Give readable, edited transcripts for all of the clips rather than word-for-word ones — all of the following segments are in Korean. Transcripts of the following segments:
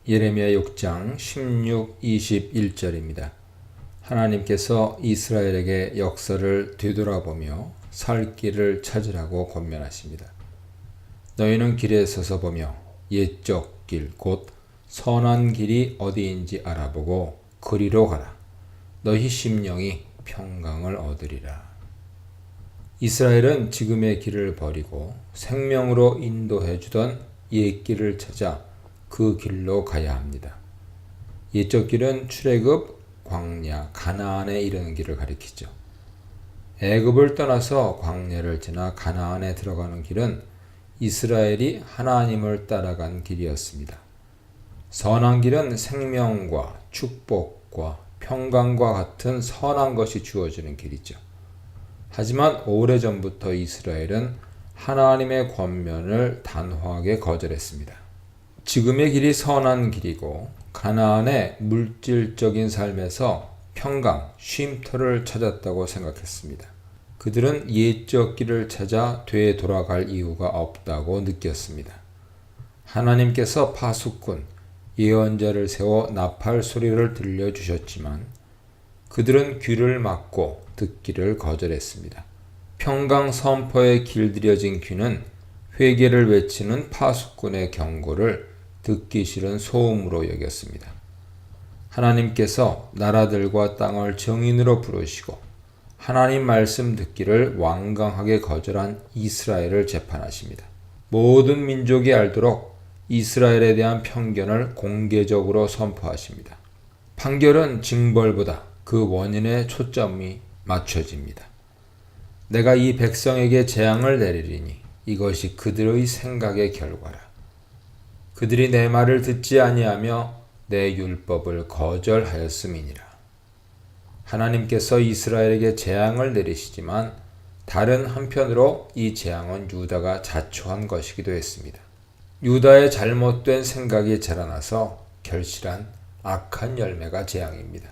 예레미야 6장 16, 21절입니다. 하나님께서 이스라엘에게 역사를 되돌아보며 살 길을 찾으라고 권면하십니다. 너희는 길에 서서 보며 옛적 길, 곧 선한 길이 어디인지 알아보고 그리로 가라. 너희 심령이 평강을 얻으리라. 이스라엘은 지금의 길을 버리고 생명으로 인도해 주던 옛 길을 찾아 그 길로 가야 합니다. 옛적 길은 출애굽, 광야, 가나안에 이르는 길을 가리키죠. 애굽을 떠나서 광야를 지나 가나안에 들어가는 길은 이스라엘이 하나님을 따라간 길이었습니다. 선한 길은 생명과 축복과 평강과 같은 선한 것이 주어지는 길이죠. 하지만 오래전부터 이스라엘은 하나님의 권면을 단호하게 거절했습니다. 지금의 길이 선한 길이고 가나안의 물질적인 삶에서 평강, 쉼터를 찾았다고 생각했습니다. 그들은 옛적 길을 찾아 되돌아갈 이유가 없다고 느꼈습니다. 하나님께서 파수꾼, 예언자를 세워 나팔 소리를 들려주셨지만 그들은 귀를 막고 듣기를 거절했습니다. 평강 선포에 길들여진 귀는 회개를 외치는 파수꾼의 경고를 듣기 싫은 소음으로 여겼습니다. 하나님께서 나라들과 땅을 정인으로 부르시고 하나님 말씀 듣기를 완강하게 거절한 이스라엘을 재판하십니다. 모든 민족이 알도록 이스라엘에 대한 편견을 공개적으로 선포하십니다. 판결은 징벌보다 그 원인에 초점이 맞춰집니다. 내가 이 백성에게 재앙을 내리리니 이것이 그들의 생각의 결과라. 그들이 내 말을 듣지 아니하며 내 율법을 거절하였음이니라. 하나님께서 이스라엘에게 재앙을 내리시지만 다른 한편으로 이 재앙은 유다가 자초한 것이기도 했습니다. 유다의 잘못된 생각이 자라나서 결실한 악한 열매가 재앙입니다.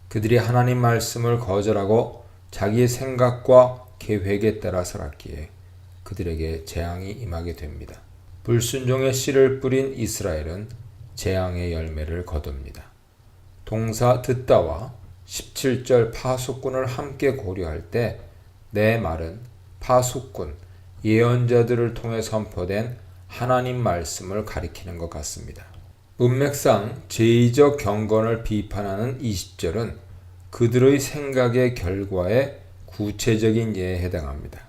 그들이 하나님 말씀을 거절하고 자기의 생각과 계획에 따라 살았기에 그들에게 재앙이 임하게 됩니다. 불순종의 씨를 뿌린 이스라엘은 재앙의 열매를 거둡니다. 동사 듣다와 17절 파수꾼을 함께 고려할 때 내 말은 파수꾼, 예언자들을 통해 선포된 하나님 말씀을 가리키는 것 같습니다. 문맥상 제의적 경건을 비판하는 20절은 그들의 생각의 결과에 구체적인 예에 해당합니다.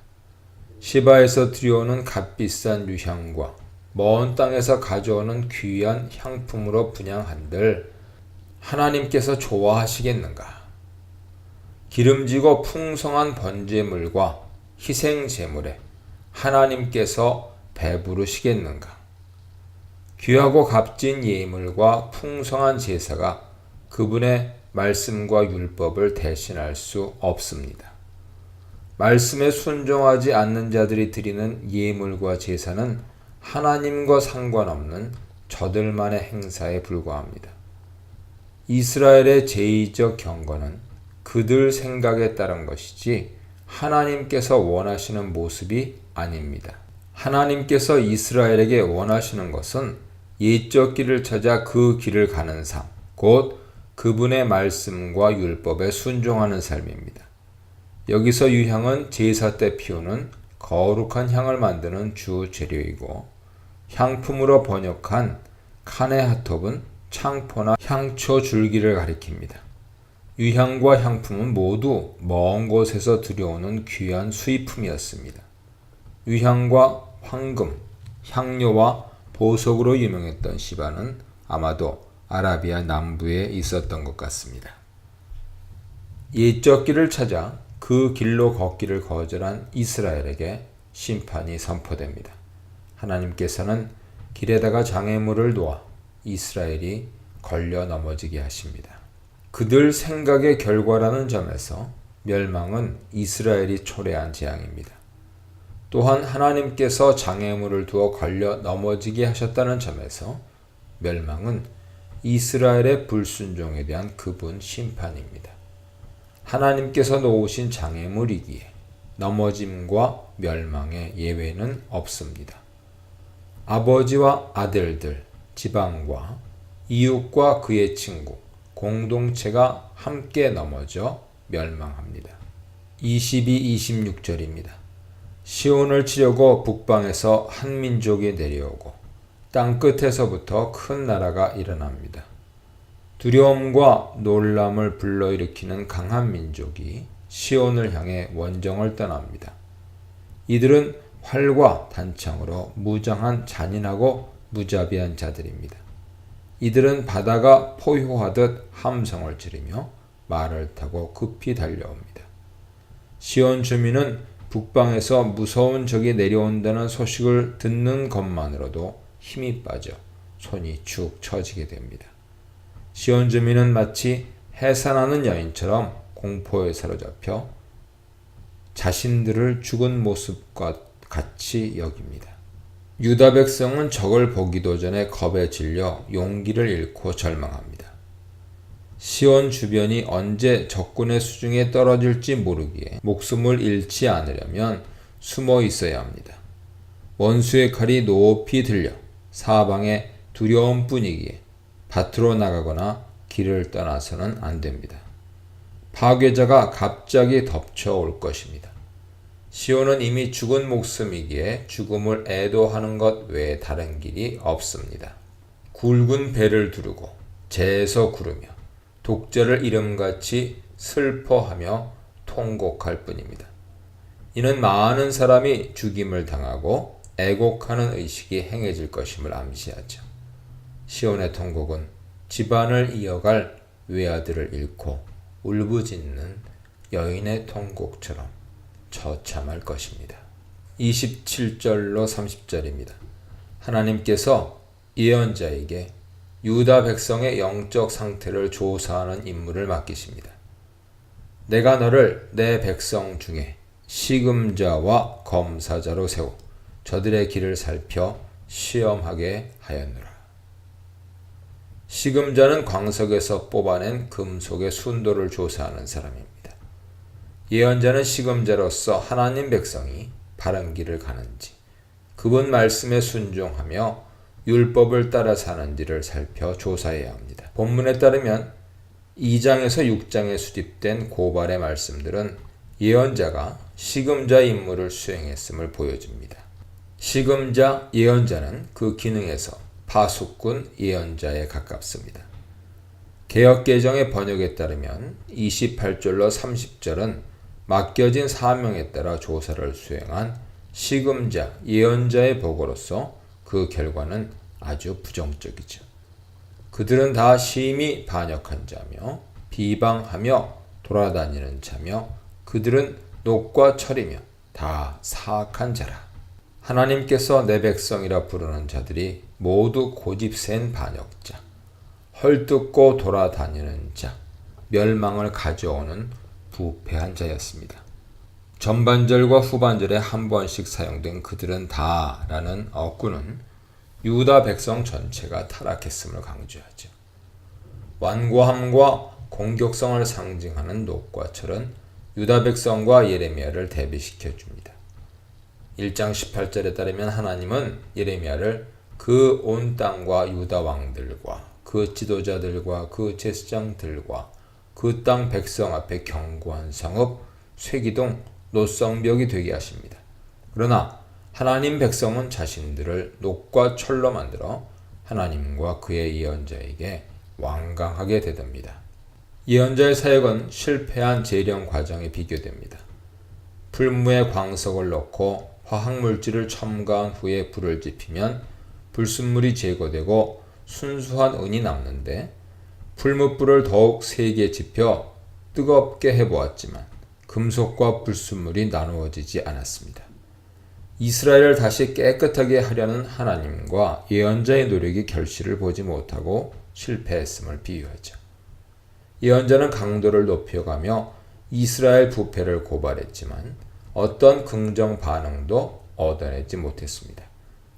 시바에서 들여오는 값비싼 유향과 먼 땅에서 가져오는 귀한 향품으로 분향한들 하나님께서 좋아하시겠는가? 기름지고 풍성한 번제물과 희생제물에 하나님께서 배부르시겠는가? 귀하고 값진 예물과 풍성한 제사가 그분의 말씀과 율법을 대신할 수 없습니다. 말씀에 순종하지 않는 자들이 드리는 예물과 제사는 하나님과 상관없는 저들만의 행사에 불과합니다. 이스라엘의 제의적 경건은 그들 생각에 따른 것이지 하나님께서 원하시는 모습이 아닙니다. 하나님께서 이스라엘에게 원하시는 것은 옛적 길을 찾아 그 길을 가는 삶, 곧 그분의 말씀과 율법에 순종하는 삶입니다. 여기서 유향은 제사 때 피우는 거룩한 향을 만드는 주 재료이고 향품으로 번역한 카네하톱은 창포나 향초 줄기를 가리킵니다. 유향과 향품은 모두 먼 곳에서 들여오는 귀한 수입품이었습니다. 유향과 황금, 향료와 보석으로 유명했던 시바는 아마도 아라비아 남부에 있었던 것 같습니다. 옛적 길을 찾아 그 길로 걷기를 거절한 이스라엘에게 심판이 선포됩니다. 하나님께서는 길에다가 장애물을 놓아 이스라엘이 걸려 넘어지게 하십니다. 그들 생각의 결과라는 점에서 멸망은 이스라엘이 초래한 재앙입니다. 또한 하나님께서 장애물을 두어 걸려 넘어지게 하셨다는 점에서 멸망은 이스라엘의 불순종에 대한 그분 심판입니다. 하나님께서 놓으신 장애물이기에 넘어짐과 멸망의 예외는 없습니다. 아버지와 아들들, 지방과 이웃과 그의 친구, 공동체가 함께 넘어져 멸망합니다. 22, 26절입니다. 시온을 치려고 북방에서 한 민족이 내려오고 땅 끝에서부터 큰 나라가 일어납니다. 두려움과 놀람을 불러일으키는 강한 민족이 시온을 향해 원정을 떠납니다. 이들은 활과 단창으로 무장한 잔인하고 무자비한 자들입니다. 이들은 바다가 포효하듯 함성을 지르며 말을 타고 급히 달려옵니다. 시온 주민은 북방에서 무서운 적이 내려온다는 소식을 듣는 것만으로도 힘이 빠져 손이 축 처지게 됩니다. 시온 주민은 마치 해산하는 여인처럼 공포에 사로잡혀 자신들을 죽은 모습과 같이 여깁니다. 유다 백성은 적을 보기도 전에 겁에 질려 용기를 잃고 절망합니다. 시온 주변이 언제 적군의 수중에 떨어질지 모르기에 목숨을 잃지 않으려면 숨어 있어야 합니다. 원수의 칼이 높이 들려 사방에 두려움 뿐이기에 밭으로 나가거나 길을 떠나서는 안 됩니다. 파괴자가 갑자기 덮쳐올 것입니다. 시온은 이미 죽은 목숨이기에 죽음을 애도하는 것 외에 다른 길이 없습니다. 굵은 배를 두르고 재에서 구르며 독자를 이름같이 슬퍼하며 통곡할 뿐입니다. 이는 많은 사람이 죽임을 당하고 애곡하는 의식이 행해질 것임을 암시하죠. 시온의 통곡은 집안을 이어갈 외아들을 잃고 울부짖는 여인의 통곡처럼 처참할 것입니다. 27절로 30절입니다. 하나님께서 예언자에게 유다 백성의 영적 상태를 조사하는 임무를 맡기십니다. 내가 너를 내 백성 중에 시금자와 검사자로 세워 저들의 길을 살펴 시험하게 하였노라. 시금자는 광석에서 뽑아낸 금속의 순도를 조사하는 사람입니다. 예언자는 시금자로서 하나님 백성이 바른 길을 가는지, 그분 말씀에 순종하며 율법을 따라 사는지를 살펴 조사해야 합니다. 본문에 따르면 2장에서 6장에 수립된 고발의 말씀들은 예언자가 시금자 임무를 수행했음을 보여줍니다. 시금자 예언자는 그 기능에서 파수꾼 예언자에 가깝습니다. 개역개정의 번역에 따르면 28절로 30절은 맡겨진 사명에 따라 조사를 수행한 시금자 예언자의 보고로서 그 결과는 아주 부정적이죠. 그들은 다 심히 반역한 자며 비방하며 돌아다니는 자며 그들은 녹과 철이며 다 사악한 자라. 하나님께서 내 백성이라 부르는 자들이 모두 고집센 반역자, 헐뜯고 돌아다니는 자, 멸망을 가져오는 부패한 자였습니다. 전반절과 후반절에 한 번씩 사용된 그들은 다라는 어구는 유다 백성 전체가 타락했음을 강조하죠. 완고함과 공격성을 상징하는 녹과 철은 유다 백성과 예레미야를 대비시켜 줍니다. 1장 18절에 따르면 하나님은 예레미야를 그 온 땅과 유다 왕들과 그 지도자들과 그 제사장들과 그 땅 백성 앞에 견고한 성읍, 쇠기둥, 노성벽이 되게 하십니다. 그러나 하나님 백성은 자신들을 녹과 철로 만들어 하나님과 그의 예언자에게 완강하게 대듭니다. 예언자의 사역은 실패한 재련 과정에 비교됩니다. 풀무에 광석을 넣고 화학물질을 첨가한 후에 불을 지피면 불순물이 제거되고 순수한 은이 남는데 풀무불을 더욱 세게 지펴 뜨겁게 해보았지만 금속과 불순물이 나누어지지 않았습니다. 이스라엘을 다시 깨끗하게 하려는 하나님과 예언자의 노력이 결실을 보지 못하고 실패했음을 비유하죠. 예언자는 강도를 높여가며 이스라엘 부패를 고발했지만 어떤 긍정 반응도 얻어내지 못했습니다.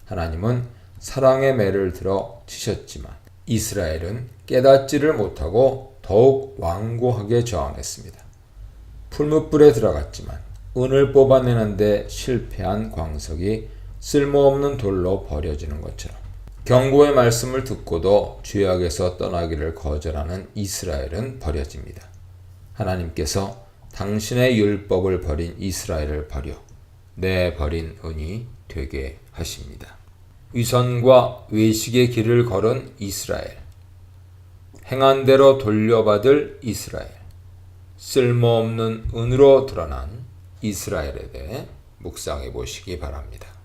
하나님은 사랑의 매를 들어 치셨지만 이스라엘은 깨닫지를 못하고 더욱 완고하게 저항했습니다. 풀무불에 들어갔지만 은을 뽑아내는데 실패한 광석이 쓸모없는 돌로 버려지는 것처럼 경고의 말씀을 듣고도 죄악에서 떠나기를 거절하는 이스라엘은 버려집니다. 하나님께서 당신의 율법을 버린 이스라엘을 버려 내버린 은이 되게 하십니다. 위선과 외식의 길을 걸은 이스라엘, 행한 대로 돌려받을 이스라엘, 쓸모없는 은으로 드러난 이스라엘에 대해 묵상해 보시기 바랍니다.